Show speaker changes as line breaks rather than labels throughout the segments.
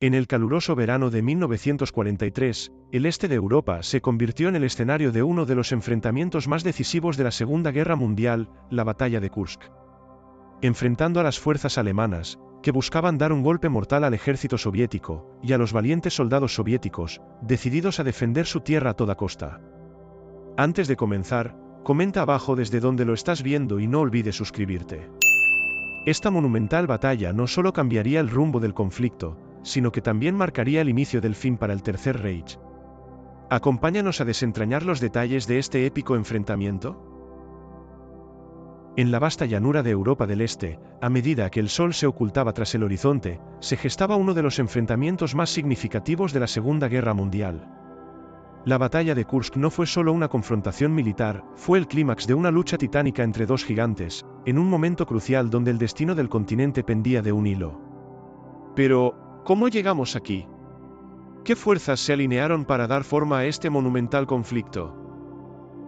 En el caluroso verano de 1943, el este de Europa se convirtió en el escenario de uno de los enfrentamientos más decisivos de la Segunda Guerra Mundial, la Batalla de Kursk. Enfrentando a las fuerzas alemanas, que buscaban dar un golpe mortal al ejército soviético, y a los valientes soldados soviéticos, decididos a defender su tierra a toda costa. Antes de comenzar, comenta abajo desde donde lo estás viendo y no olvides suscribirte. Esta monumental batalla no solo cambiaría el rumbo del conflicto, sino que también marcaría el inicio del fin para el Tercer Reich. Acompáñanos a desentrañar los detalles de este épico enfrentamiento. En la vasta llanura de Europa del Este, a medida que el sol se ocultaba tras el horizonte, se gestaba uno de los enfrentamientos más significativos de la Segunda Guerra Mundial. La batalla de Kursk no fue solo una confrontación militar, fue el clímax de una lucha titánica entre dos gigantes, en un momento crucial donde el destino del continente pendía de un hilo. Pero, ¿cómo llegamos aquí? ¿Qué fuerzas se alinearon para dar forma a este monumental conflicto?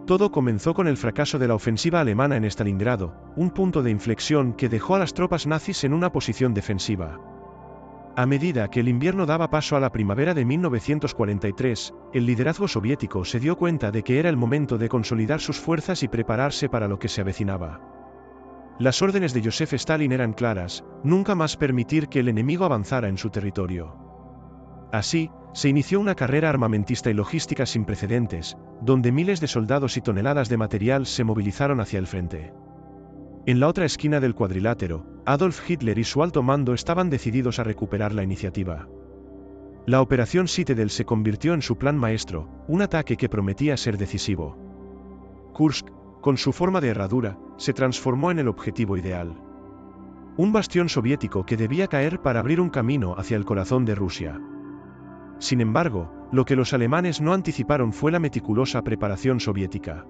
Todo comenzó con el fracaso de la ofensiva alemana en Stalingrado, un punto de inflexión que dejó a las tropas nazis en una posición defensiva. A medida que el invierno daba paso a la primavera de 1943, el liderazgo soviético se dio cuenta de que era el momento de consolidar sus fuerzas y prepararse para lo que se avecinaba. Las órdenes de Joseph Stalin eran claras: nunca más permitir que el enemigo avanzara en su territorio. Así, se inició una carrera armamentista y logística sin precedentes, donde miles de soldados y toneladas de material se movilizaron hacia el frente. En la otra esquina del cuadrilátero, Adolf Hitler y su alto mando estaban decididos a recuperar la iniciativa. La Operación Citadel se convirtió en su plan maestro, un ataque que prometía ser decisivo. Kursk, con su forma de herradura, se transformó en el objetivo ideal. Un bastión soviético que debía caer para abrir un camino hacia el corazón de Rusia. Sin embargo, lo que los alemanes no anticiparon fue la meticulosa preparación soviética.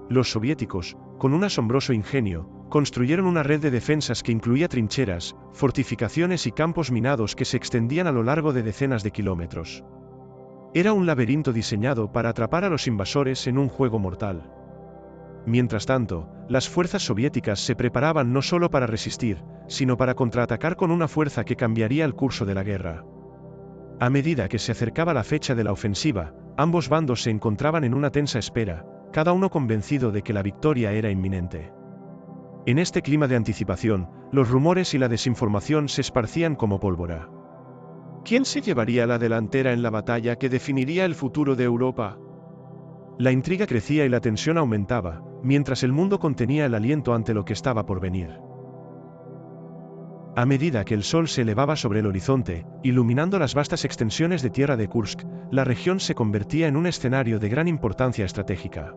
Los soviéticos, con un asombroso ingenio, construyeron una red de defensas que incluía trincheras, fortificaciones y campos minados que se extendían a lo largo de decenas de kilómetros. Era un laberinto diseñado para atrapar a los invasores en un juego mortal. Mientras tanto, las fuerzas soviéticas se preparaban no solo para resistir, sino para contraatacar con una fuerza que cambiaría el curso de la guerra. A medida que se acercaba la fecha de la ofensiva, ambos bandos se encontraban en una tensa espera, cada uno convencido de que la victoria era inminente. En este clima de anticipación, los rumores y la desinformación se esparcían como pólvora. ¿Quién se llevaría la delantera en la batalla que definiría el futuro de Europa? La intriga crecía y la tensión aumentaba, mientras el mundo contenía el aliento ante lo que estaba por venir. A medida que el sol se elevaba sobre el horizonte, iluminando las vastas extensiones de tierra de Kursk, la región se convertía en un escenario de gran importancia estratégica.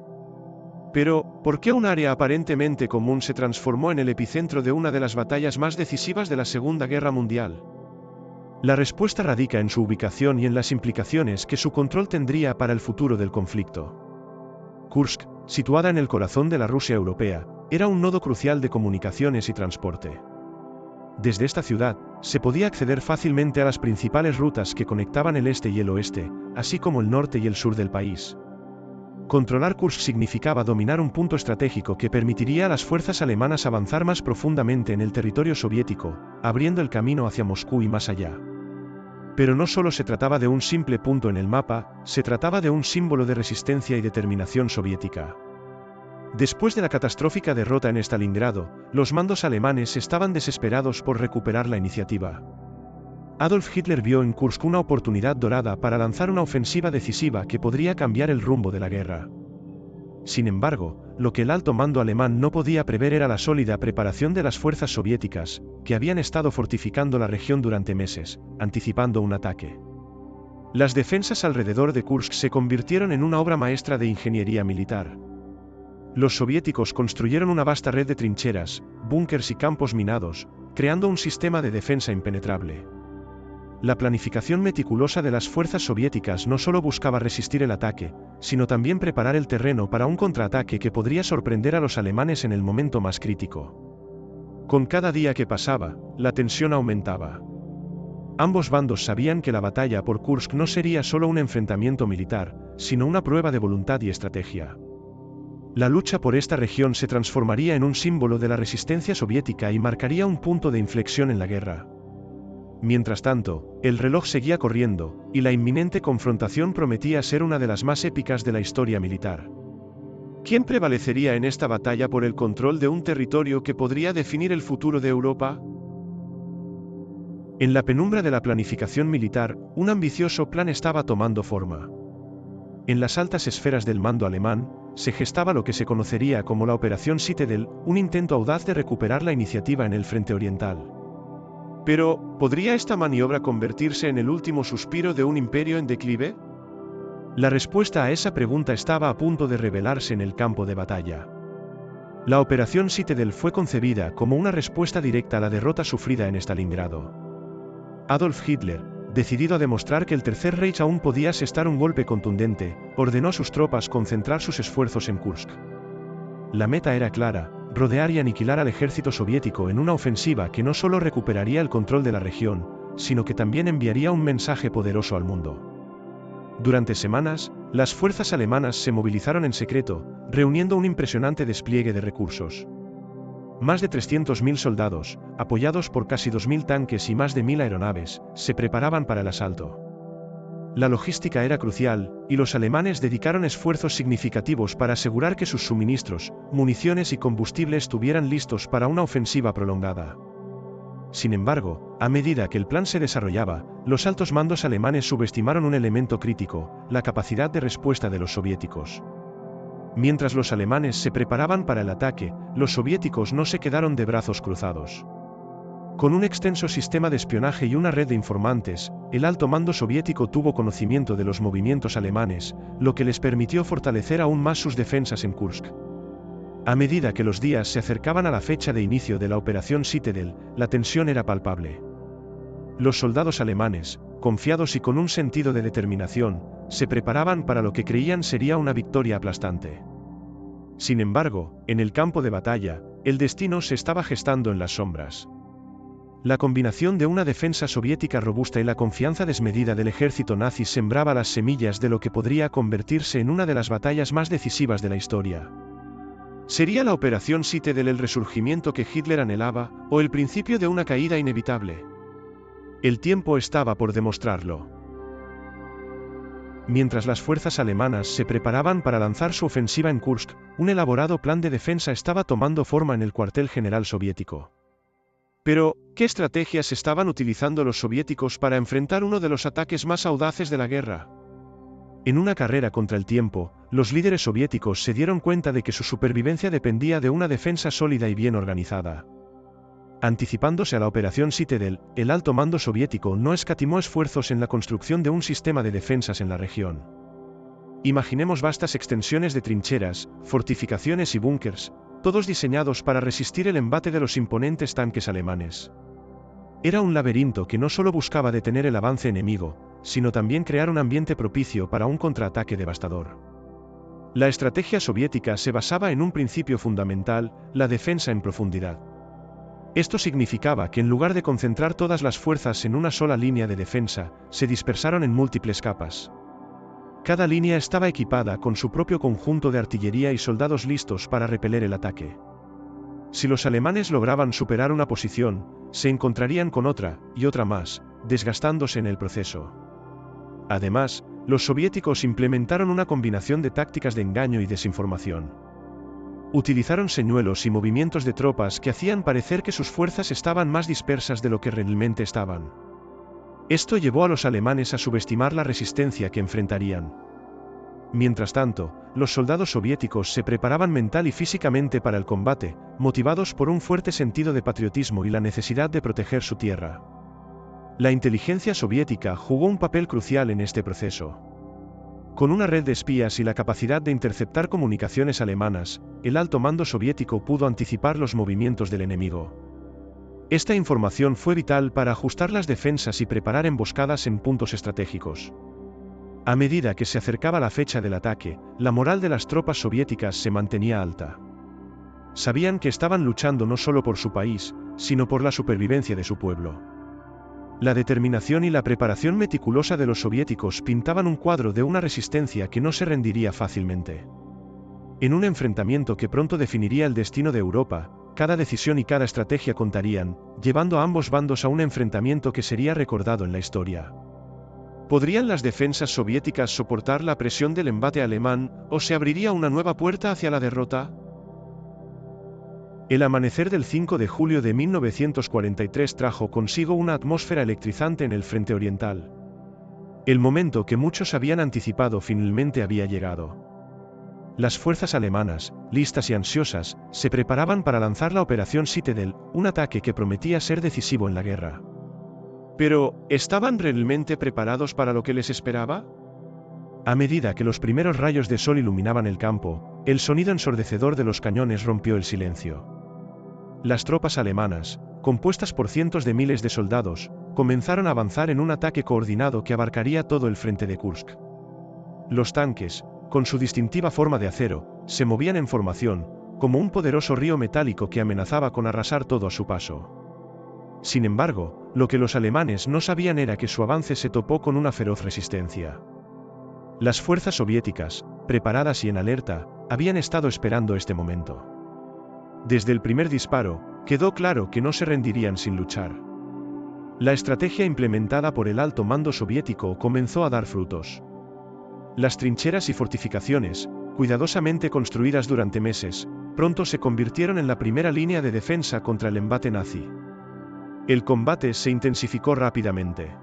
Pero, ¿por qué un área aparentemente común se transformó en el epicentro de una de las batallas más decisivas de la Segunda Guerra Mundial? La respuesta radica en su ubicación y en las implicaciones que su control tendría para el futuro del conflicto. Kursk, situada en el corazón de la Rusia europea, era un nodo crucial de comunicaciones y transporte. Desde esta ciudad, se podía acceder fácilmente a las principales rutas que conectaban el este y el oeste, así como el norte y el sur del país. Controlar Kursk significaba dominar un punto estratégico que permitiría a las fuerzas alemanas avanzar más profundamente en el territorio soviético, abriendo el camino hacia Moscú y más allá. Pero no solo se trataba de un simple punto en el mapa, se trataba de un símbolo de resistencia y determinación soviética. Después de la catastrófica derrota en Stalingrado, los mandos alemanes estaban desesperados por recuperar la iniciativa. Adolf Hitler vio en Kursk una oportunidad dorada para lanzar una ofensiva decisiva que podría cambiar el rumbo de la guerra. Sin embargo, lo que el alto mando alemán no podía prever era la sólida preparación de las fuerzas soviéticas, que habían estado fortificando la región durante meses, anticipando un ataque. Las defensas alrededor de Kursk se convirtieron en una obra maestra de ingeniería militar. Los soviéticos construyeron una vasta red de trincheras, búnkers y campos minados, creando un sistema de defensa impenetrable. La planificación meticulosa de las fuerzas soviéticas no solo buscaba resistir el ataque, sino también preparar el terreno para un contraataque que podría sorprender a los alemanes en el momento más crítico. Con cada día que pasaba, la tensión aumentaba. Ambos bandos sabían que la batalla por Kursk no sería solo un enfrentamiento militar, sino una prueba de voluntad y estrategia. La lucha por esta región se transformaría en un símbolo de la resistencia soviética y marcaría un punto de inflexión en la guerra. Mientras tanto, el reloj seguía corriendo, y la inminente confrontación prometía ser una de las más épicas de la historia militar. ¿Quién prevalecería en esta batalla por el control de un territorio que podría definir el futuro de Europa? En la penumbra de la planificación militar, un ambicioso plan estaba tomando forma. En las altas esferas del mando alemán, se gestaba lo que se conocería como la Operación Citadel, un intento audaz de recuperar la iniciativa en el frente oriental. Pero, ¿podría esta maniobra convertirse en el último suspiro de un imperio en declive? La respuesta a esa pregunta estaba a punto de revelarse en el campo de batalla. La Operación Citadel fue concebida como una respuesta directa a la derrota sufrida en Stalingrado. Adolf Hitler, decidido a demostrar que el Tercer Reich aún podía asestar un golpe contundente, ordenó a sus tropas concentrar sus esfuerzos en Kursk. La meta era clara: rodear y aniquilar al ejército soviético en una ofensiva que no solo recuperaría el control de la región, sino que también enviaría un mensaje poderoso al mundo. Durante semanas, las fuerzas alemanas se movilizaron en secreto, reuniendo un impresionante despliegue de recursos. Más de 300.000 soldados, apoyados por casi 2.000 tanques y más de 1.000 aeronaves, se preparaban para el asalto. La logística era crucial, y los alemanes dedicaron esfuerzos significativos para asegurar que sus suministros, municiones y combustible estuvieran listos para una ofensiva prolongada. Sin embargo, a medida que el plan se desarrollaba, los altos mandos alemanes subestimaron un elemento crítico: la capacidad de respuesta de los soviéticos. Mientras los alemanes se preparaban para el ataque, los soviéticos no se quedaron de brazos cruzados. Con un extenso sistema de espionaje y una red de informantes, el alto mando soviético tuvo conocimiento de los movimientos alemanes, lo que les permitió fortalecer aún más sus defensas en Kursk. A medida que los días se acercaban a la fecha de inicio de la Operación Citadel, la tensión era palpable. Los soldados alemanes, confiados y con un sentido de determinación, se preparaban para lo que creían sería una victoria aplastante. Sin embargo, en el campo de batalla, el destino se estaba gestando en las sombras. La combinación de una defensa soviética robusta y la confianza desmedida del ejército nazi sembraba las semillas de lo que podría convertirse en una de las batallas más decisivas de la historia. ¿Sería la Operación Citadel el resurgimiento que Hitler anhelaba, o el principio de una caída inevitable? El tiempo estaba por demostrarlo. Mientras las fuerzas alemanas se preparaban para lanzar su ofensiva en Kursk, un elaborado plan de defensa estaba tomando forma en el cuartel general soviético. Pero, ¿qué estrategias estaban utilizando los soviéticos para enfrentar uno de los ataques más audaces de la guerra? En una carrera contra el tiempo, los líderes soviéticos se dieron cuenta de que su supervivencia dependía de una defensa sólida y bien organizada. Anticipándose a la Operación Citadel, el alto mando soviético no escatimó esfuerzos en la construcción de un sistema de defensas en la región. Imaginemos vastas extensiones de trincheras, fortificaciones y búnkers, todos diseñados para resistir el embate de los imponentes tanques alemanes. Era un laberinto que no solo buscaba detener el avance enemigo, sino también crear un ambiente propicio para un contraataque devastador. La estrategia soviética se basaba en un principio fundamental: la defensa en profundidad. Esto significaba que en lugar de concentrar todas las fuerzas en una sola línea de defensa, se dispersaron en múltiples capas. Cada línea estaba equipada con su propio conjunto de artillería y soldados listos para repeler el ataque. Si los alemanes lograban superar una posición, se encontrarían con otra, y otra más, desgastándose en el proceso. Además, los soviéticos implementaron una combinación de tácticas de engaño y desinformación. Utilizaron señuelos y movimientos de tropas que hacían parecer que sus fuerzas estaban más dispersas de lo que realmente estaban. Esto llevó a los alemanes a subestimar la resistencia que enfrentarían. Mientras tanto, los soldados soviéticos se preparaban mental y físicamente para el combate, motivados por un fuerte sentido de patriotismo y la necesidad de proteger su tierra. La inteligencia soviética jugó un papel crucial en este proceso. Con una red de espías y la capacidad de interceptar comunicaciones alemanas, el alto mando soviético pudo anticipar los movimientos del enemigo. Esta información fue vital para ajustar las defensas y preparar emboscadas en puntos estratégicos. A medida que se acercaba la fecha del ataque, la moral de las tropas soviéticas se mantenía alta. Sabían que estaban luchando no solo por su país, sino por la supervivencia de su pueblo. La determinación y la preparación meticulosa de los soviéticos pintaban un cuadro de una resistencia que no se rendiría fácilmente. En un enfrentamiento que pronto definiría el destino de Europa, cada decisión y cada estrategia contarían, llevando a ambos bandos a un enfrentamiento que sería recordado en la historia. ¿Podrían las defensas soviéticas soportar la presión del embate alemán, o se abriría una nueva puerta hacia la derrota? El amanecer del 5 de julio de 1943 trajo consigo una atmósfera electrizante en el frente oriental. El momento que muchos habían anticipado finalmente había llegado. Las fuerzas alemanas, listas y ansiosas, se preparaban para lanzar la Operación Citadel, un ataque que prometía ser decisivo en la guerra. Pero, ¿estaban realmente preparados para lo que les esperaba? A medida que los primeros rayos de sol iluminaban el campo, el sonido ensordecedor de los cañones rompió el silencio. Las tropas alemanas, compuestas por cientos de miles de soldados, comenzaron a avanzar en un ataque coordinado que abarcaría todo el frente de Kursk. Los tanques, con su distintiva forma de acero, se movían en formación, como un poderoso río metálico que amenazaba con arrasar todo a su paso. Sin embargo, lo que los alemanes no sabían era que su avance se topó con una feroz resistencia. Las fuerzas soviéticas, preparadas y en alerta, habían estado esperando este momento. Desde el primer disparo, quedó claro que no se rendirían sin luchar. La estrategia implementada por el alto mando soviético comenzó a dar frutos. Las trincheras y fortificaciones, cuidadosamente construidas durante meses, pronto se convirtieron en la primera línea de defensa contra el embate nazi. El combate se intensificó rápidamente.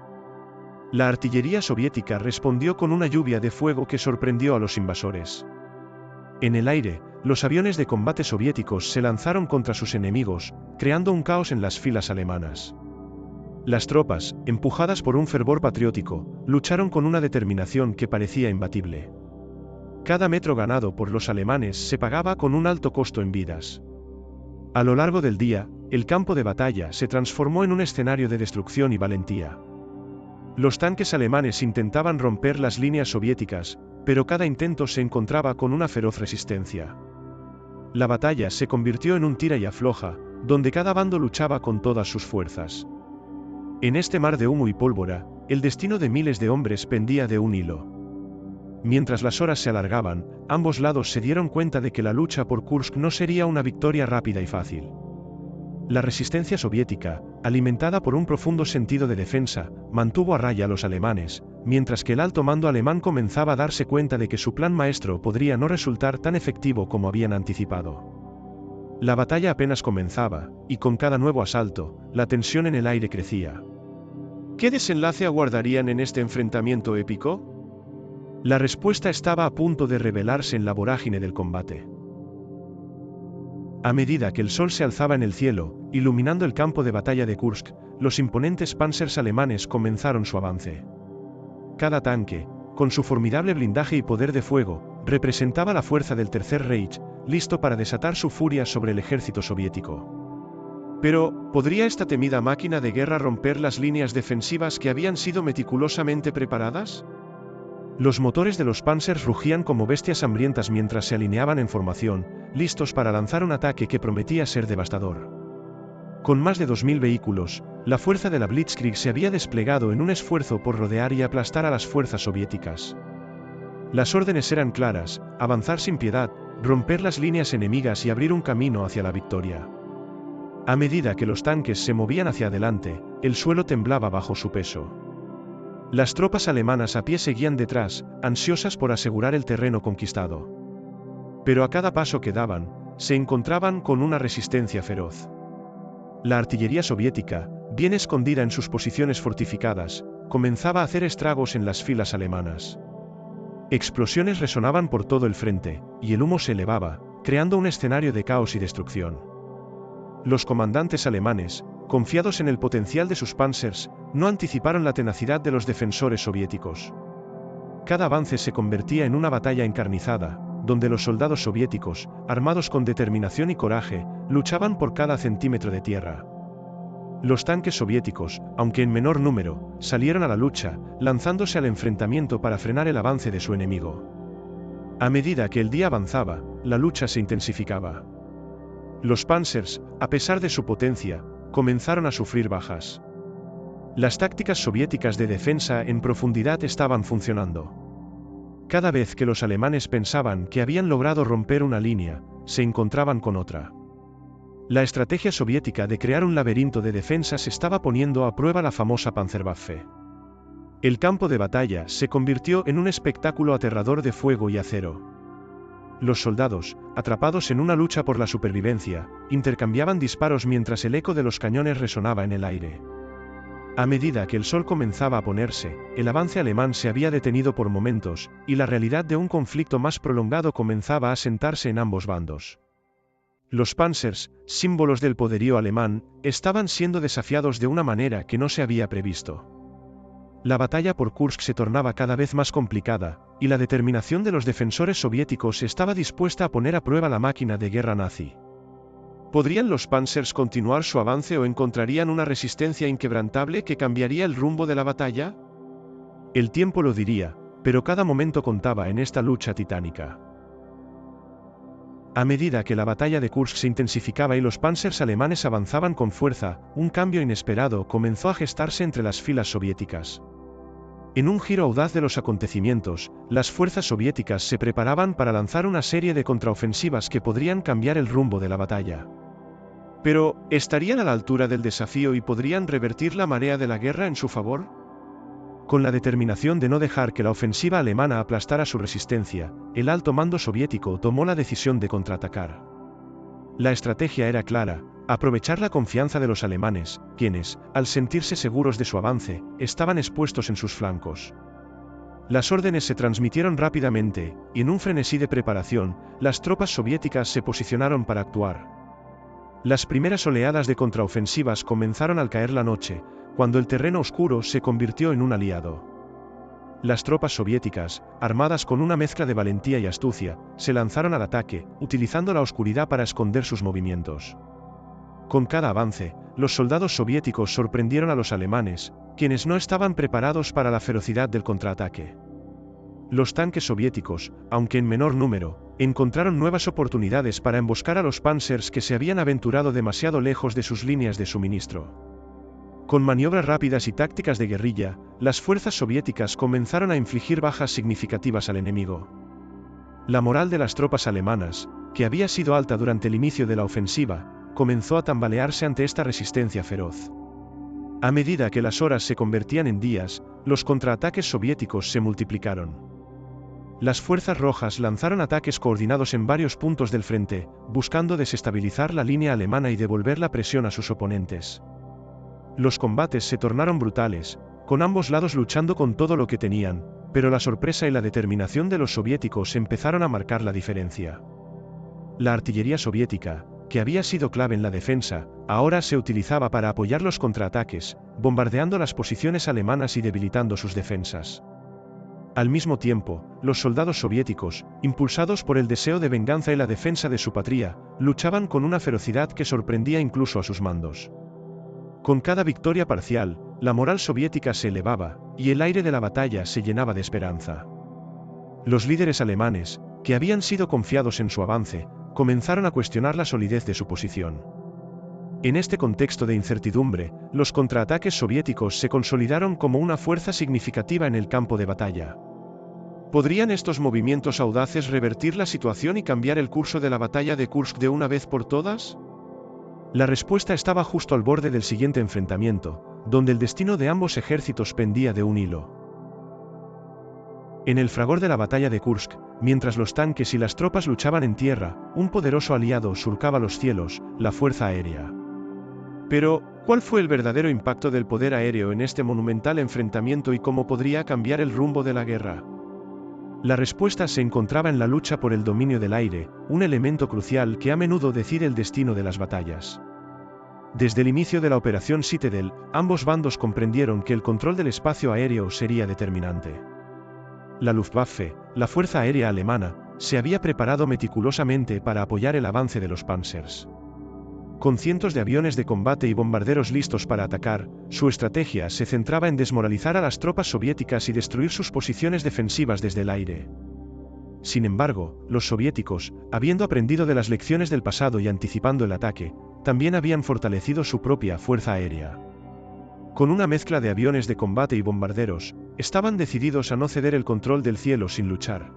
La artillería soviética respondió con una lluvia de fuego que sorprendió a los invasores. En el aire, los aviones de combate soviéticos se lanzaron contra sus enemigos, creando un caos en las filas alemanas. Las tropas, empujadas por un fervor patriótico, lucharon con una determinación que parecía imbatible. Cada metro ganado por los alemanes se pagaba con un alto costo en vidas. A lo largo del día, el campo de batalla se transformó en un escenario de destrucción y valentía. Los tanques alemanes intentaban romper las líneas soviéticas, pero cada intento se encontraba con una feroz resistencia. La batalla se convirtió en un tira y afloja, donde cada bando luchaba con todas sus fuerzas. En este mar de humo y pólvora, el destino de miles de hombres pendía de un hilo. Mientras las horas se alargaban, ambos lados se dieron cuenta de que la lucha por Kursk no sería una victoria rápida y fácil. La resistencia soviética, alimentada por un profundo sentido de defensa, mantuvo a raya a los alemanes, mientras que el alto mando alemán comenzaba a darse cuenta de que su plan maestro podría no resultar tan efectivo como habían anticipado. La batalla apenas comenzaba, y con cada nuevo asalto, la tensión en el aire crecía. ¿Qué desenlace aguardarían en este enfrentamiento épico? La respuesta estaba a punto de revelarse en la vorágine del combate. A medida que el sol se alzaba en el cielo, iluminando el campo de batalla de Kursk, los imponentes panzers alemanes comenzaron su avance. Cada tanque, con su formidable blindaje y poder de fuego, representaba la fuerza del Tercer Reich, listo para desatar su furia sobre el ejército soviético. Pero, ¿podría esta temida máquina de guerra romper las líneas defensivas que habían sido meticulosamente preparadas? Los motores de los panzers rugían como bestias hambrientas mientras se alineaban en formación, listos para lanzar un ataque que prometía ser devastador. Con más de 2000 vehículos, la fuerza de la Blitzkrieg se había desplegado en un esfuerzo por rodear y aplastar a las fuerzas soviéticas. Las órdenes eran claras: avanzar sin piedad, romper las líneas enemigas y abrir un camino hacia la victoria. A medida que los tanques se movían hacia adelante, el suelo temblaba bajo su peso. Las tropas alemanas a pie seguían detrás, ansiosas por asegurar el terreno conquistado. Pero a cada paso que daban, se encontraban con una resistencia feroz. La artillería soviética, bien escondida en sus posiciones fortificadas, comenzaba a hacer estragos en las filas alemanas. Explosiones resonaban por todo el frente, y el humo se elevaba, creando un escenario de caos y destrucción. Los comandantes alemanes, confiados en el potencial de sus panzers, no anticiparon la tenacidad de los defensores soviéticos. Cada avance se convertía en una batalla encarnizada, donde los soldados soviéticos, armados con determinación y coraje, luchaban por cada centímetro de tierra. Los tanques soviéticos, aunque en menor número, salieron a la lucha, lanzándose al enfrentamiento para frenar el avance de su enemigo. A medida que el día avanzaba, la lucha se intensificaba. Los panzers, a pesar de su potencia, comenzaron a sufrir bajas. Las tácticas soviéticas de defensa en profundidad estaban funcionando. Cada vez que los alemanes pensaban que habían logrado romper una línea, se encontraban con otra. La estrategia soviética de crear un laberinto de defensas estaba poniendo a prueba la famosa Panzerwaffe. El campo de batalla se convirtió en un espectáculo aterrador de fuego y acero. Los soldados, atrapados en una lucha por la supervivencia, intercambiaban disparos mientras el eco de los cañones resonaba en el aire. A medida que el sol comenzaba a ponerse, el avance alemán se había detenido por momentos, y la realidad de un conflicto más prolongado comenzaba a sentarse en ambos bandos. Los Panzers, símbolos del poderío alemán, estaban siendo desafiados de una manera que no se había previsto. La batalla por Kursk se tornaba cada vez más complicada, y la determinación de los defensores soviéticos estaba dispuesta a poner a prueba la máquina de guerra nazi. ¿Podrían los Panzers continuar su avance o encontrarían una resistencia inquebrantable que cambiaría el rumbo de la batalla? El tiempo lo diría, pero cada momento contaba en esta lucha titánica. A medida que la batalla de Kursk se intensificaba y los Panzers alemanes avanzaban con fuerza, un cambio inesperado comenzó a gestarse entre las filas soviéticas. En un giro audaz de los acontecimientos, las fuerzas soviéticas se preparaban para lanzar una serie de contraofensivas que podrían cambiar el rumbo de la batalla. Pero, ¿estarían a la altura del desafío y podrían revertir la marea de la guerra en su favor? Con la determinación de no dejar que la ofensiva alemana aplastara su resistencia, el alto mando soviético tomó la decisión de contraatacar. La estrategia era clara: aprovechar la confianza de los alemanes, quienes, al sentirse seguros de su avance, estaban expuestos en sus flancos. Las órdenes se transmitieron rápidamente, y en un frenesí de preparación, las tropas soviéticas se posicionaron para actuar. Las primeras oleadas de contraofensivas comenzaron al caer la noche, cuando el terreno oscuro se convirtió en un aliado. Las tropas soviéticas, armadas con una mezcla de valentía y astucia, se lanzaron al ataque, utilizando la oscuridad para esconder sus movimientos. Con cada avance, los soldados soviéticos sorprendieron a los alemanes, quienes no estaban preparados para la ferocidad del contraataque. Los tanques soviéticos, aunque en menor número, encontraron nuevas oportunidades para emboscar a los Panzers que se habían aventurado demasiado lejos de sus líneas de suministro. Con maniobras rápidas y tácticas de guerrilla, las fuerzas soviéticas comenzaron a infligir bajas significativas al enemigo. La moral de las tropas alemanas, que había sido alta durante el inicio de la ofensiva, comenzó a tambalearse ante esta resistencia feroz. A medida que las horas se convertían en días, los contraataques soviéticos se multiplicaron. Las fuerzas rojas lanzaron ataques coordinados en varios puntos del frente, buscando desestabilizar la línea alemana y devolver la presión a sus oponentes. Los combates se tornaron brutales, con ambos lados luchando con todo lo que tenían, pero la sorpresa y la determinación de los soviéticos empezaron a marcar la diferencia. La artillería soviética, que había sido clave en la defensa, ahora se utilizaba para apoyar los contraataques, bombardeando las posiciones alemanas y debilitando sus defensas. Al mismo tiempo, los soldados soviéticos, impulsados por el deseo de venganza y la defensa de su patria, luchaban con una ferocidad que sorprendía incluso a sus mandos. Con cada victoria parcial, la moral soviética se elevaba, y el aire de la batalla se llenaba de esperanza. Los líderes alemanes, que habían sido confiados en su avance, comenzaron a cuestionar la solidez de su posición. En este contexto de incertidumbre, los contraataques soviéticos se consolidaron como una fuerza significativa en el campo de batalla. ¿Podrían estos movimientos audaces revertir la situación y cambiar el curso de la batalla de Kursk de una vez por todas? La respuesta estaba justo al borde del siguiente enfrentamiento, donde el destino de ambos ejércitos pendía de un hilo. En el fragor de la batalla de Kursk, mientras los tanques y las tropas luchaban en tierra, un poderoso aliado surcaba los cielos: la Fuerza Aérea. Pero, ¿cuál fue el verdadero impacto del poder aéreo en este monumental enfrentamiento y cómo podría cambiar el rumbo de la guerra? La respuesta se encontraba en la lucha por el dominio del aire, un elemento crucial que a menudo decide el destino de las batallas. Desde el inicio de la Operación Citadel, ambos bandos comprendieron que el control del espacio aéreo sería determinante. La Luftwaffe, la Fuerza Aérea Alemana, se había preparado meticulosamente para apoyar el avance de los Panzers. Con cientos de aviones de combate y bombarderos listos para atacar, su estrategia se centraba en desmoralizar a las tropas soviéticas y destruir sus posiciones defensivas desde el aire. Sin embargo, los soviéticos, habiendo aprendido de las lecciones del pasado y anticipando el ataque, también habían fortalecido su propia fuerza aérea. Con una mezcla de aviones de combate y bombarderos, estaban decididos a no ceder el control del cielo sin luchar.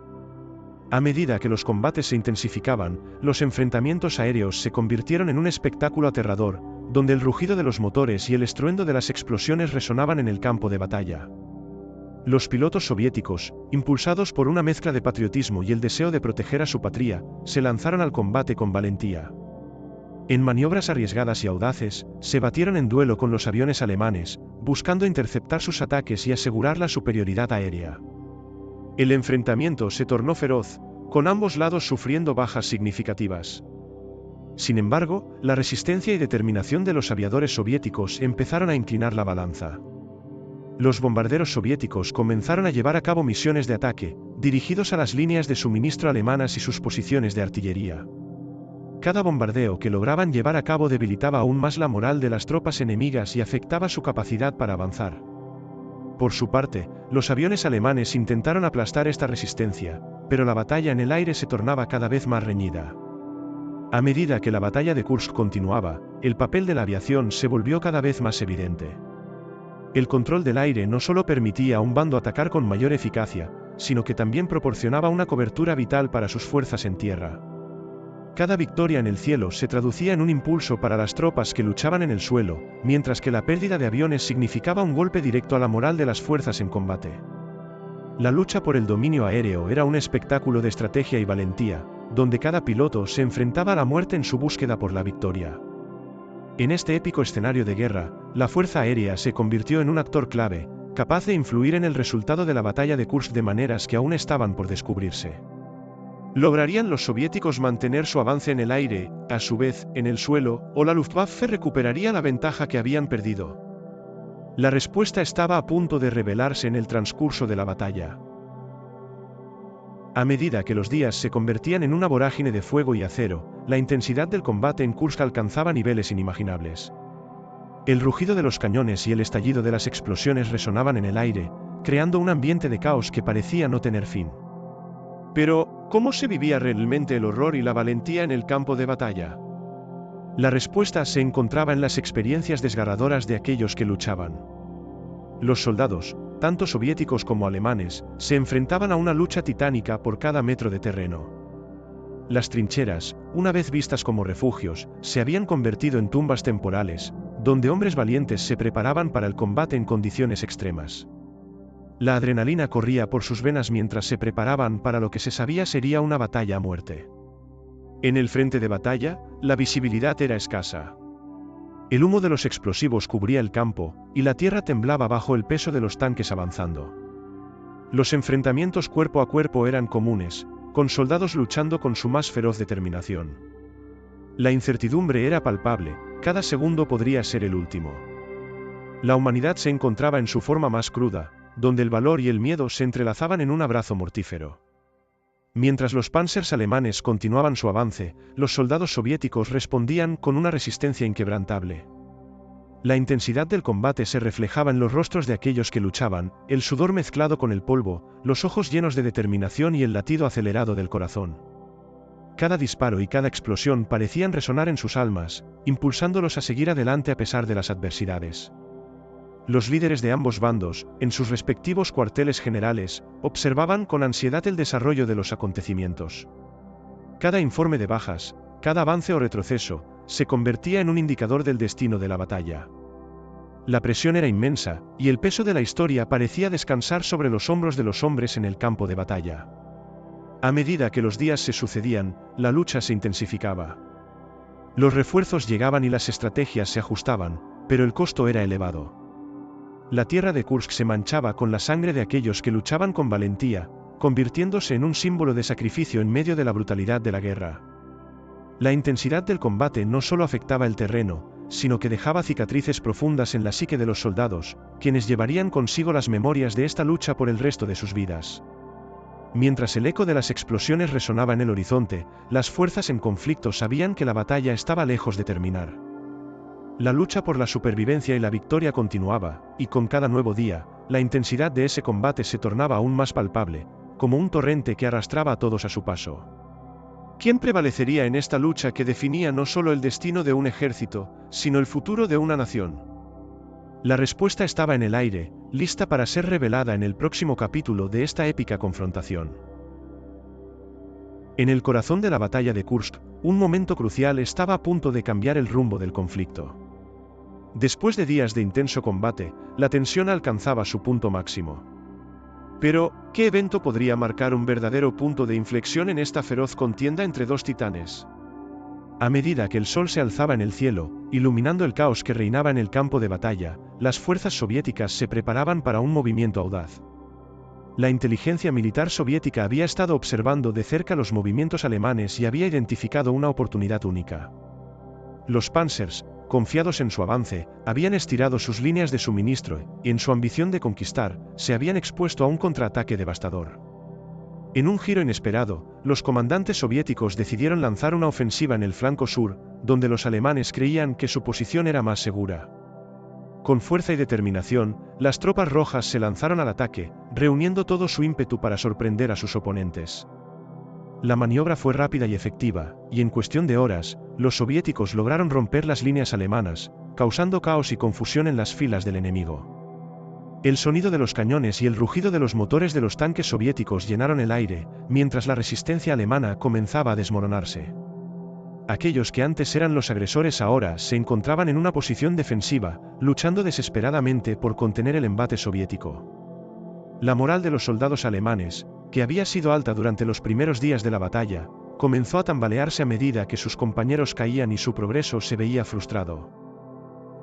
A medida que los combates se intensificaban, los enfrentamientos aéreos se convirtieron en un espectáculo aterrador, donde el rugido de los motores y el estruendo de las explosiones resonaban en el campo de batalla. Los pilotos soviéticos, impulsados por una mezcla de patriotismo y el deseo de proteger a su patria, se lanzaron al combate con valentía. En maniobras arriesgadas y audaces, se batieron en duelo con los aviones alemanes, buscando interceptar sus ataques y asegurar la superioridad aérea. El enfrentamiento se tornó feroz, con ambos lados sufriendo bajas significativas. Sin embargo, la resistencia y determinación de los aviadores soviéticos empezaron a inclinar la balanza. Los bombarderos soviéticos comenzaron a llevar a cabo misiones de ataque, dirigidos a las líneas de suministro alemanas y sus posiciones de artillería. Cada bombardeo que lograban llevar a cabo debilitaba aún más la moral de las tropas enemigas y afectaba su capacidad para avanzar. Por su parte, los aviones alemanes intentaron aplastar esta resistencia, pero la batalla en el aire se tornaba cada vez más reñida. A medida que la batalla de Kursk continuaba, el papel de la aviación se volvió cada vez más evidente. El control del aire no solo permitía a un bando atacar con mayor eficacia, sino que también proporcionaba una cobertura vital para sus fuerzas en tierra. Cada victoria en el cielo se traducía en un impulso para las tropas que luchaban en el suelo, mientras que la pérdida de aviones significaba un golpe directo a la moral de las fuerzas en combate. La lucha por el dominio aéreo era un espectáculo de estrategia y valentía, donde cada piloto se enfrentaba a la muerte en su búsqueda por la victoria. En este épico escenario de guerra, la Fuerza Aérea se convirtió en un actor clave, capaz de influir en el resultado de la batalla de Kursk de maneras que aún estaban por descubrirse. ¿Lograrían los soviéticos mantener su avance en el aire, a su vez, en el suelo, o la Luftwaffe recuperaría la ventaja que habían perdido? La respuesta estaba a punto de revelarse en el transcurso de la batalla. A medida que los días se convertían en una vorágine de fuego y acero, la intensidad del combate en Kursk alcanzaba niveles inimaginables. El rugido de los cañones y el estallido de las explosiones resonaban en el aire, creando un ambiente de caos que parecía no tener fin. Pero, ¿cómo se vivía realmente el horror y la valentía en el campo de batalla? La respuesta se encontraba en las experiencias desgarradoras de aquellos que luchaban. Los soldados, tanto soviéticos como alemanes, se enfrentaban a una lucha titánica por cada metro de terreno. Las trincheras, una vez vistas como refugios, se habían convertido en tumbas temporales, donde hombres valientes se preparaban para el combate en condiciones extremas. La adrenalina corría por sus venas mientras se preparaban para lo que se sabía sería una batalla a muerte. En el frente de batalla, la visibilidad era escasa. El humo de los explosivos cubría el campo, y la tierra temblaba bajo el peso de los tanques avanzando. Los enfrentamientos cuerpo a cuerpo eran comunes, con soldados luchando con su más feroz determinación. La incertidumbre era palpable, cada segundo podría ser el último. La humanidad se encontraba en su forma más cruda, donde el valor y el miedo se entrelazaban en un abrazo mortífero. Mientras los panzers alemanes continuaban su avance, los soldados soviéticos respondían con una resistencia inquebrantable. La intensidad del combate se reflejaba en los rostros de aquellos que luchaban, el sudor mezclado con el polvo, los ojos llenos de determinación y el latido acelerado del corazón. Cada disparo y cada explosión parecían resonar en sus almas, impulsándolos a seguir adelante a pesar de las adversidades. Los líderes de ambos bandos, en sus respectivos cuarteles generales, observaban con ansiedad el desarrollo de los acontecimientos. Cada informe de bajas, cada avance o retroceso, se convertía en un indicador del destino de la batalla. La presión era inmensa, y el peso de la historia parecía descansar sobre los hombros de los hombres en el campo de batalla. A medida que los días se sucedían, la lucha se intensificaba. Los refuerzos llegaban y las estrategias se ajustaban, pero el costo era elevado. La tierra de Kursk se manchaba con la sangre de aquellos que luchaban con valentía, convirtiéndose en un símbolo de sacrificio en medio de la brutalidad de la guerra. La intensidad del combate no solo afectaba el terreno, sino que dejaba cicatrices profundas en la psique de los soldados, quienes llevarían consigo las memorias de esta lucha por el resto de sus vidas. Mientras el eco de las explosiones resonaba en el horizonte, las fuerzas en conflicto sabían que la batalla estaba lejos de terminar. La lucha por la supervivencia y la victoria continuaba, y con cada nuevo día, la intensidad de ese combate se tornaba aún más palpable, como un torrente que arrastraba a todos a su paso. ¿Quién prevalecería en esta lucha que definía no solo el destino de un ejército, sino el futuro de una nación? La respuesta estaba en el aire, lista para ser revelada en el próximo capítulo de esta épica confrontación. En el corazón de la batalla de Kursk, un momento crucial estaba a punto de cambiar el rumbo del conflicto. Después de días de intenso combate, la tensión alcanzaba su punto máximo. Pero, ¿qué evento podría marcar un verdadero punto de inflexión en esta feroz contienda entre dos titanes? A medida que el sol se alzaba en el cielo, iluminando el caos que reinaba en el campo de batalla, las fuerzas soviéticas se preparaban para un movimiento audaz. La inteligencia militar soviética había estado observando de cerca los movimientos alemanes y había identificado una oportunidad única. Los Panzers, confiados en su avance, habían estirado sus líneas de suministro y, en su ambición de conquistar, se habían expuesto a un contraataque devastador. En un giro inesperado, los comandantes soviéticos decidieron lanzar una ofensiva en el flanco sur, donde los alemanes creían que su posición era más segura. Con fuerza y determinación, las tropas rojas se lanzaron al ataque, reuniendo todo su ímpetu para sorprender a sus oponentes. La maniobra fue rápida y efectiva, y en cuestión de horas, los soviéticos lograron romper las líneas alemanas, causando caos y confusión en las filas del enemigo. El sonido de los cañones y el rugido de los motores de los tanques soviéticos llenaron el aire, mientras la resistencia alemana comenzaba a desmoronarse. Aquellos que antes eran los agresores ahora se encontraban en una posición defensiva, luchando desesperadamente por contener el embate soviético. La moral de los soldados alemanes, que había sido alta durante los primeros días de la batalla, comenzó a tambalearse a medida que sus compañeros caían y su progreso se veía frustrado.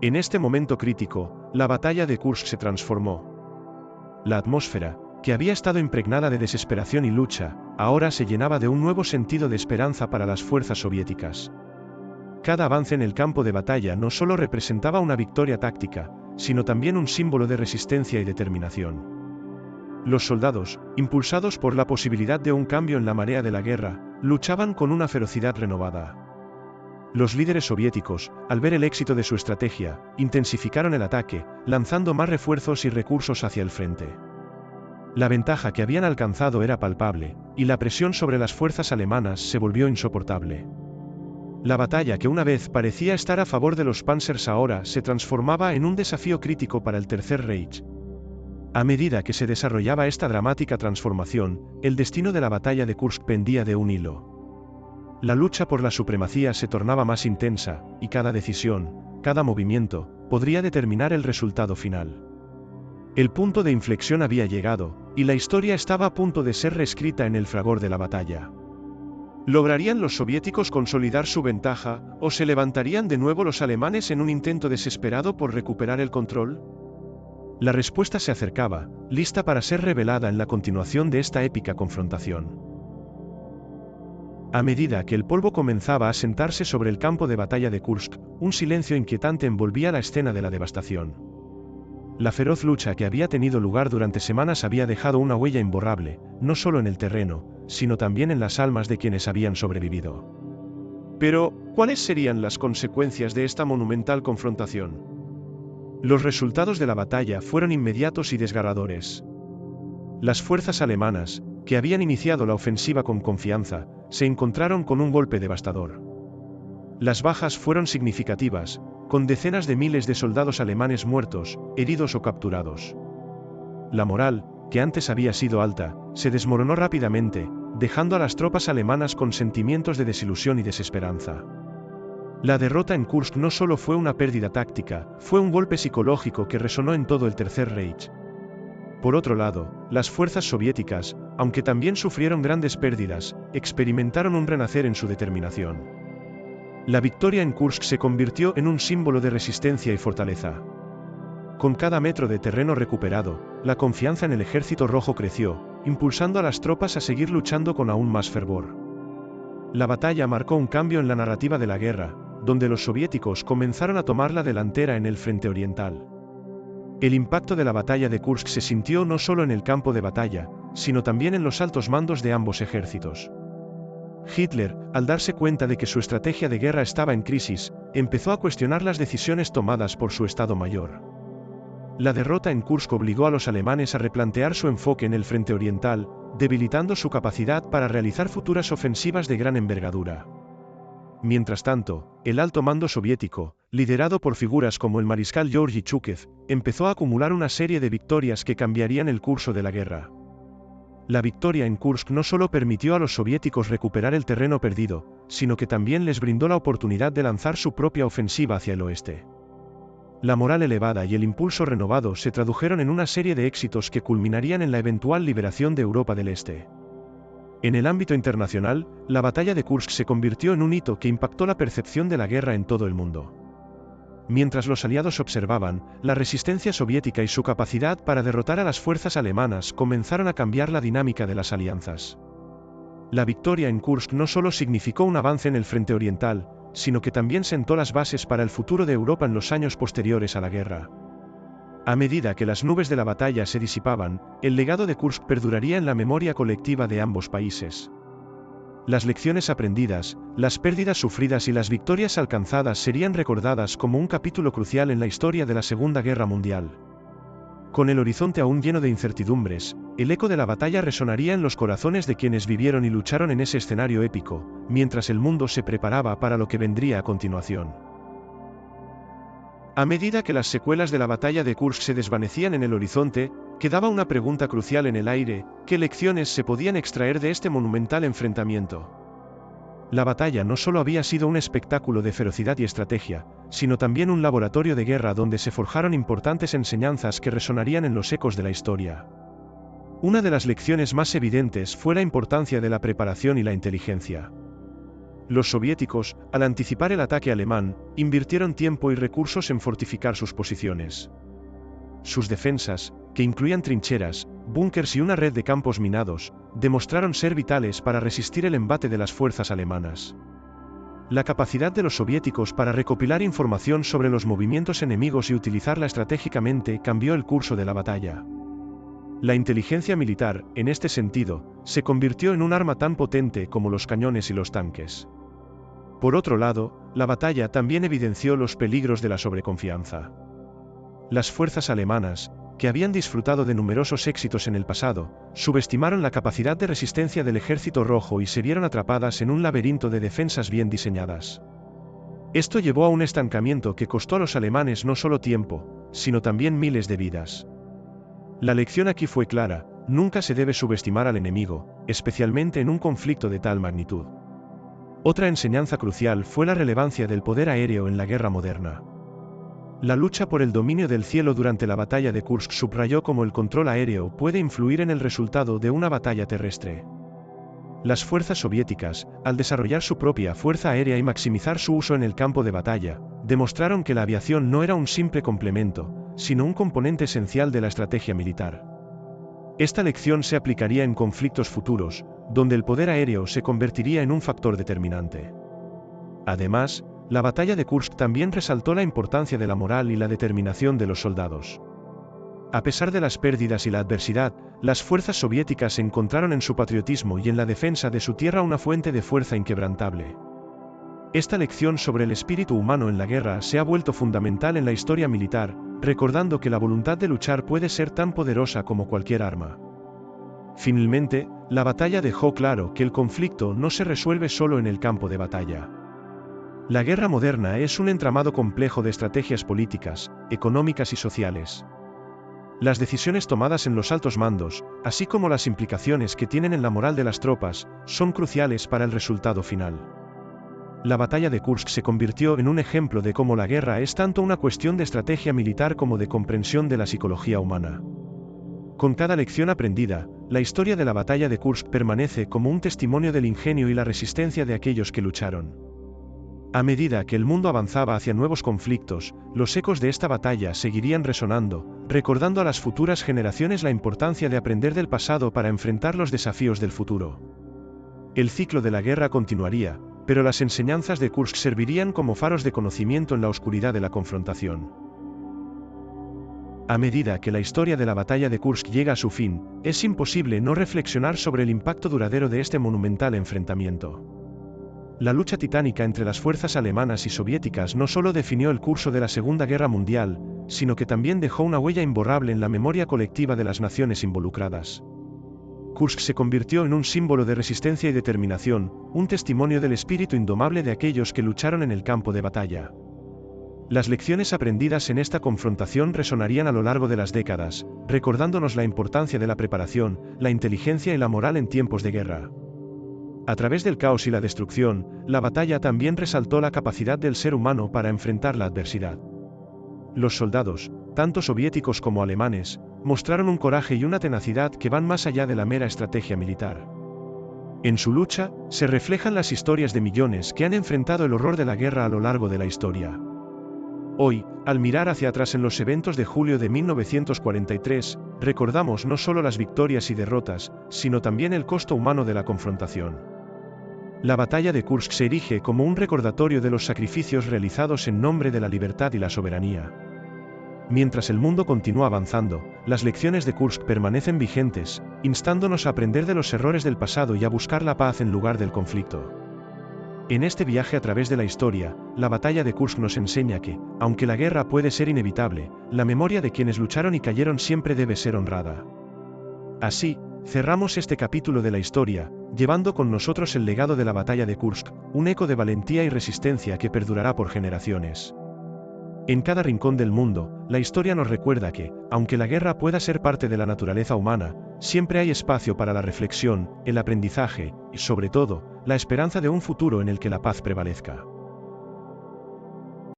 En este momento crítico, la batalla de Kursk se transformó. La atmósfera, que había estado impregnada de desesperación y lucha, ahora se llenaba de un nuevo sentido de esperanza para las fuerzas soviéticas. Cada avance en el campo de batalla no solo representaba una victoria táctica, sino también un símbolo de resistencia y determinación. Los soldados, impulsados por la posibilidad de un cambio en la marea de la guerra, luchaban con una ferocidad renovada. Los líderes soviéticos, al ver el éxito de su estrategia, intensificaron el ataque, lanzando más refuerzos y recursos hacia el frente. La ventaja que habían alcanzado era palpable, y la presión sobre las fuerzas alemanas se volvió insoportable. La batalla que una vez parecía estar a favor de los Panzers ahora se transformaba en un desafío crítico para el Tercer Reich. A medida que se desarrollaba esta dramática transformación, el destino de la batalla de Kursk pendía de un hilo. La lucha por la supremacía se tornaba más intensa, y cada decisión, cada movimiento, podría determinar el resultado final. El punto de inflexión había llegado, y la historia estaba a punto de ser reescrita en el fragor de la batalla. ¿Lograrían los soviéticos consolidar su ventaja, o se levantarían de nuevo los alemanes en un intento desesperado por recuperar el control? La respuesta se acercaba, lista para ser revelada en la continuación de esta épica confrontación. A medida que el polvo comenzaba a sentarse sobre el campo de batalla de Kursk, un silencio inquietante envolvía la escena de la devastación. La feroz lucha que había tenido lugar durante semanas había dejado una huella imborrable, no solo en el terreno, sino también en las almas de quienes habían sobrevivido. Pero, ¿cuáles serían las consecuencias de esta monumental confrontación? Los resultados de la batalla fueron inmediatos y desgarradores. Las fuerzas alemanas, que habían iniciado la ofensiva con confianza, se encontraron con un golpe devastador. Las bajas fueron significativas, con decenas de miles de soldados alemanes muertos, heridos o capturados. La moral, que antes había sido alta, se desmoronó rápidamente, dejando a las tropas alemanas con sentimientos de desilusión y desesperanza. La derrota en Kursk no solo fue una pérdida táctica, fue un golpe psicológico que resonó en todo el Tercer Reich. Por otro lado, las fuerzas soviéticas, aunque también sufrieron grandes pérdidas, experimentaron un renacer en su determinación. La victoria en Kursk se convirtió en un símbolo de resistencia y fortaleza. Con cada metro de terreno recuperado, la confianza en el ejército rojo creció, impulsando a las tropas a seguir luchando con aún más fervor. La batalla marcó un cambio en la narrativa de la guerra, donde los soviéticos comenzaron a tomar la delantera en el frente oriental. El impacto de la batalla de Kursk se sintió no solo en el campo de batalla, sino también en los altos mandos de ambos ejércitos. Hitler, al darse cuenta de que su estrategia de guerra estaba en crisis, empezó a cuestionar las decisiones tomadas por su Estado Mayor. La derrota en Kursk obligó a los alemanes a replantear su enfoque en el frente oriental, debilitando su capacidad para realizar futuras ofensivas de gran envergadura. Mientras tanto, el alto mando soviético, liderado por figuras como el mariscal Georgy Zhukov, empezó a acumular una serie de victorias que cambiarían el curso de la guerra. La victoria en Kursk no solo permitió a los soviéticos recuperar el terreno perdido, sino que también les brindó la oportunidad de lanzar su propia ofensiva hacia el oeste. La moral elevada y el impulso renovado se tradujeron en una serie de éxitos que culminarían en la eventual liberación de Europa del Este. En el ámbito internacional, la batalla de Kursk se convirtió en un hito que impactó la percepción de la guerra en todo el mundo. Mientras los aliados observaban, la resistencia soviética y su capacidad para derrotar a las fuerzas alemanas comenzaron a cambiar la dinámica de las alianzas. La victoria en Kursk no solo significó un avance en el frente oriental, sino que también sentó las bases para el futuro de Europa en los años posteriores a la guerra. A medida que las nubes de la batalla se disipaban, el legado de Kursk perduraría en la memoria colectiva de ambos países. Las lecciones aprendidas, las pérdidas sufridas y las victorias alcanzadas serían recordadas como un capítulo crucial en la historia de la Segunda Guerra Mundial. Con el horizonte aún lleno de incertidumbres, el eco de la batalla resonaría en los corazones de quienes vivieron y lucharon en ese escenario épico, mientras el mundo se preparaba para lo que vendría a continuación. A medida que las secuelas de la batalla de Kursk se desvanecían en el horizonte, quedaba una pregunta crucial en el aire: ¿qué lecciones se podían extraer de este monumental enfrentamiento? La batalla no solo había sido un espectáculo de ferocidad y estrategia, sino también un laboratorio de guerra donde se forjaron importantes enseñanzas que resonarían en los ecos de la historia. Una de las lecciones más evidentes fue la importancia de la preparación y la inteligencia. Los soviéticos, al anticipar el ataque alemán, invirtieron tiempo y recursos en fortificar sus posiciones. Sus defensas, que incluían trincheras, búnkers y una red de campos minados, demostraron ser vitales para resistir el embate de las fuerzas alemanas. La capacidad de los soviéticos para recopilar información sobre los movimientos enemigos y utilizarla estratégicamente cambió el curso de la batalla. La inteligencia militar, en este sentido, se convirtió en un arma tan potente como los cañones y los tanques. Por otro lado, la batalla también evidenció los peligros de la sobreconfianza. Las fuerzas alemanas, que habían disfrutado de numerosos éxitos en el pasado, subestimaron la capacidad de resistencia del Ejército Rojo y se vieron atrapadas en un laberinto de defensas bien diseñadas. Esto llevó a un estancamiento que costó a los alemanes no solo tiempo, sino también miles de vidas. La lección aquí fue clara: nunca se debe subestimar al enemigo, especialmente en un conflicto de tal magnitud. Otra enseñanza crucial fue la relevancia del poder aéreo en la guerra moderna. La lucha por el dominio del cielo durante la batalla de Kursk subrayó cómo el control aéreo puede influir en el resultado de una batalla terrestre. Las fuerzas soviéticas, al desarrollar su propia fuerza aérea y maximizar su uso en el campo de batalla, demostraron que la aviación no era un simple complemento, sino un componente esencial de la estrategia militar. Esta lección se aplicaría en conflictos futuros, donde el poder aéreo se convertiría en un factor determinante. Además, la batalla de Kursk también resaltó la importancia de la moral y la determinación de los soldados. A pesar de las pérdidas y la adversidad, las fuerzas soviéticas encontraron en su patriotismo y en la defensa de su tierra una fuente de fuerza inquebrantable. Esta lección sobre el espíritu humano en la guerra se ha vuelto fundamental en la historia militar, recordando que la voluntad de luchar puede ser tan poderosa como cualquier arma. Finalmente, la batalla dejó claro que el conflicto no se resuelve solo en el campo de batalla. La guerra moderna es un entramado complejo de estrategias políticas, económicas y sociales. Las decisiones tomadas en los altos mandos, así como las implicaciones que tienen en la moral de las tropas, son cruciales para el resultado final. La batalla de Kursk se convirtió en un ejemplo de cómo la guerra es tanto una cuestión de estrategia militar como de comprensión de la psicología humana. Con cada lección aprendida, la historia de la batalla de Kursk permanece como un testimonio del ingenio y la resistencia de aquellos que lucharon. A medida que el mundo avanzaba hacia nuevos conflictos, los ecos de esta batalla seguirían resonando, recordando a las futuras generaciones la importancia de aprender del pasado para enfrentar los desafíos del futuro. El ciclo de la guerra continuaría, pero las enseñanzas de Kursk servirían como faros de conocimiento en la oscuridad de la confrontación. A medida que la historia de la batalla de Kursk llega a su fin, es imposible no reflexionar sobre el impacto duradero de este monumental enfrentamiento. La lucha titánica entre las fuerzas alemanas y soviéticas no solo definió el curso de la Segunda Guerra Mundial, sino que también dejó una huella imborrable en la memoria colectiva de las naciones involucradas. Kursk se convirtió en un símbolo de resistencia y determinación, un testimonio del espíritu indomable de aquellos que lucharon en el campo de batalla. Las lecciones aprendidas en esta confrontación resonarían a lo largo de las décadas, recordándonos la importancia de la preparación, la inteligencia y la moral en tiempos de guerra. A través del caos y la destrucción, la batalla también resaltó la capacidad del ser humano para enfrentar la adversidad. Los soldados, tanto soviéticos como alemanes, mostraron un coraje y una tenacidad que van más allá de la mera estrategia militar. En su lucha, se reflejan las historias de millones que han enfrentado el horror de la guerra a lo largo de la historia. Hoy, al mirar hacia atrás en los eventos de julio de 1943, recordamos no solo las victorias y derrotas, sino también el costo humano de la confrontación. La batalla de Kursk se erige como un recordatorio de los sacrificios realizados en nombre de la libertad y la soberanía. Mientras el mundo continúa avanzando, las lecciones de Kursk permanecen vigentes, instándonos a aprender de los errores del pasado y a buscar la paz en lugar del conflicto. En este viaje a través de la historia, la batalla de Kursk nos enseña que, aunque la guerra puede ser inevitable, la memoria de quienes lucharon y cayeron siempre debe ser honrada. Así, cerramos este capítulo de la historia, llevando con nosotros el legado de la batalla de Kursk, un eco de valentía y resistencia que perdurará por generaciones. En cada rincón del mundo, la historia nos recuerda que, aunque la guerra pueda ser parte de la naturaleza humana, siempre hay espacio para la reflexión, el aprendizaje, y sobre todo, la esperanza de un futuro en el que la paz prevalezca.